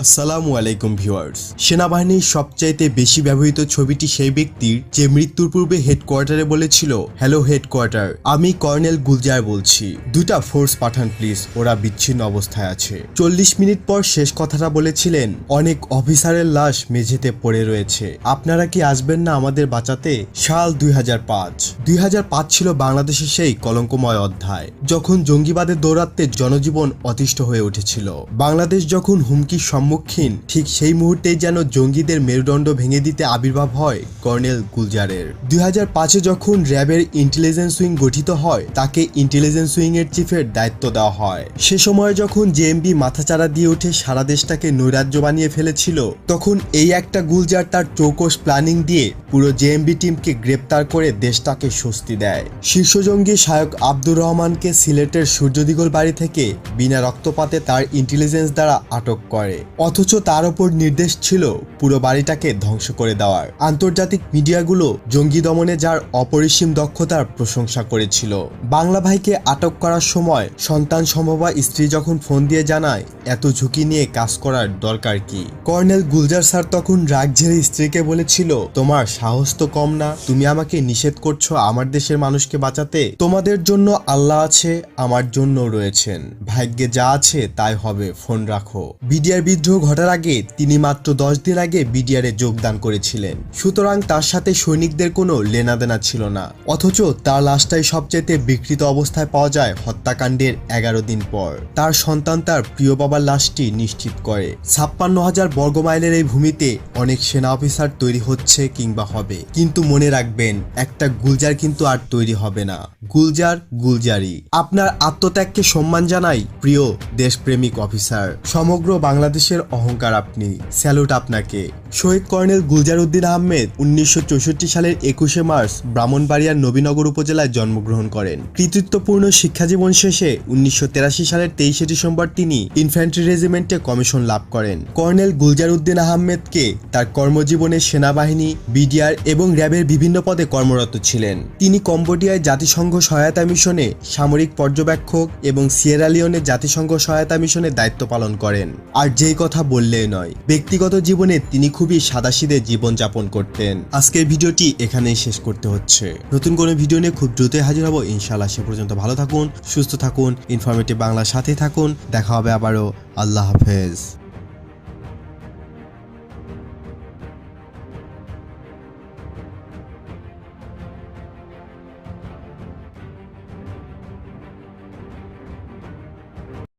আসসালামু আলাইকুম ভিউয়ার্স। সেনাবাহিনীর সবচাইতে বেশি ব্যবহৃত ছবিটি সেই ব্যক্তির যে মৃত্যুর পূর্বে হেডকোয়ার্টারে বলেছিল, হ্যালো হেডকোয়ার্টার, আমি কর্নেল গুলজার বলছি, দুটা ফোর্স পাঠান প্লিজ, ওরা বিচ্ছিন্ন অবস্থায় আছে। 40 মিনিট পর শেষ কথাটা বলেছিলেন, অনেক অফিসারের লাশ মেঝেতে পড়ে রয়েছে, আপনারা কি আসবেন না আমাদের বাঁচাতে? সাল 2005 ছিল বাংলাদেশের সেই কলঙ্কময় অধ্যায়, যখন জঙ্গিবাদের দৌরাত্ম্যে জনজীবন অতিষ্ঠ হয়ে উঠেছিল। বাংলাদেশ যখন হুমকির সম্মুখীন, ঠিক সেই মুহূর্তেই যেন জঙ্গিদের মেরুদণ্ড ভেঙে দিতে আবির্ভাব হয় কর্নেল গুলজারের। 2005-এ যখন র্যাবের ইন্টেলিজেন্স উইং গঠিত হয়, তাকে ইন্টেলিজেন্স উইং এর চিফের দায়িত্ব দেওয়া হয়। সে সময় যখন জেএমবি মাথাচাড়া দিয়ে উঠে সারা দেশটাকে নৈরাজ্য বানিয়ে ফেলেছিল, তখন এই একটা গুলজার তার চৌকস প্ল্যানিং দিয়ে পুরো জেএমবি টিমকে গ্রেপ্তার করে দেশটাকে স্বস্তি দেয়। শীর্ষ জঙ্গি শায়ক আব্দুর রহমানকে সিলেটের সূর্যদিগল বাড়ি থেকে বিনা রক্তপাতে তার ইন্টেলিজেন্স দ্বারা আটক করে, অথচ তার ওপর নির্দেশ ছিল পুরো বাড়িটাকে ধ্বংস করে দেওয়ার। আন্তর্জাতিক মিডিয়াগুলো জঙ্গি দমনে যার অপরিসীম দক্ষতার প্রশংসা করেছিল। বাংলা ভাইকে আটক করার সময় সন্তান সম্ভবা স্ত্রী যখন ফোন দিয়ে জানায় এত ঝুঁকি নিয়ে কাজ করার দরকার কি, কর্নেল গুলজার স্যার তখন রাগ ঝেড়ে স্ত্রীকে বলেছিল, তোমার সাহস তো কম না, তুমি আমাকে নিষেধ করছো আমার দেশের মানুষকে বাঁচাতে? তোমাদের জন্য আল্লাহ আছে, আমার জন্য রয়েছেন, ভাগ্যে যা আছে তাই হবে, ফোন রাখো। বিডিআর বিদ্রোহ ঘটার আগে তিনি মাত্র 10 দিন আগে বিডিআরে যোগদান করেছিলেন, সুতরাং তার সাথে সৈনিকদের কোনো লেনাদেনা ছিল না। অথচ তার লাশটাই সবচেয়ে বিকৃত অবস্থায় পাওয়া যায় হত্যাকাণ্ডের 11 দিন পর। তার সন্তান তার প্রিয় বাবার লাশটি নিশ্চিত করে। 56,000 বর্গমাইলের এই ভূমিতে অনেক সেনা অফিসার তৈরি হচ্ছে কিংবা হবে, কিন্তু মনে রাখবেন, একটা গুলজার কিন্তু আর তৈরি হবে না। গুলজার গুলজারি। আপনার আত্মত্যাগকে সম্মান জানাই প্রিয় দেশপ্রেমিক অফিসার, সমগ্র বাংলাদেশের অহংকার আপনি, স্যালুট আপনাকে। শহীদ কর্নেল গুলজার উদ্দিন আহমেদ 1964 সালের 21শে মার্চ ব্রাহ্মণবাড়িয়ার নবীনগর উপজেলায় জন্মগ্রহণ করেন। কৃতিত্বপূর্ণ শিক্ষাজীবন শেষে 1983 সালের 23শে ডিসেম্বর তিনি ইনফ্যান্ট্রি রেজিমেন্টে কমিশন লাভ করেন। কর্নেল গুলজার উদ্দিন আহমেদকে তার কর্মজীবনে সেনাবাহিনী, বিডিআর এবং র্যাবের বিভিন্ন পদে কর্মরত ছিলেন। তিনি কম্বোডিয়ায় জাতিসংঘ সহায়তা মিশনে সামরিক পর্যবেক্ষক এবং সিয়েরা লিওনে জাতিসংঘ সহায়তা মিশনে দায়িত্ব পালন করেন। আর যেই কথা বললেই নয়, ব্যক্তিগত জীবনে তিনি খুবই সাদাসিধে জীবনযাপন করতেন। আজকের ভিডিওটি এখানেই শেষ করতে হচ্ছে। নতুন কোনো ভিডিও নিয়ে খুব দ্রুতই হাজির হব ইনশাআল্লাহ। সে পর্যন্ত ভালো থাকুন, সুস্থ থাকুন, ইনফরমেটিভ বাংলার সাথেই থাকুন। দেখা হবে আবারও। আল্লাহ হাফেজ।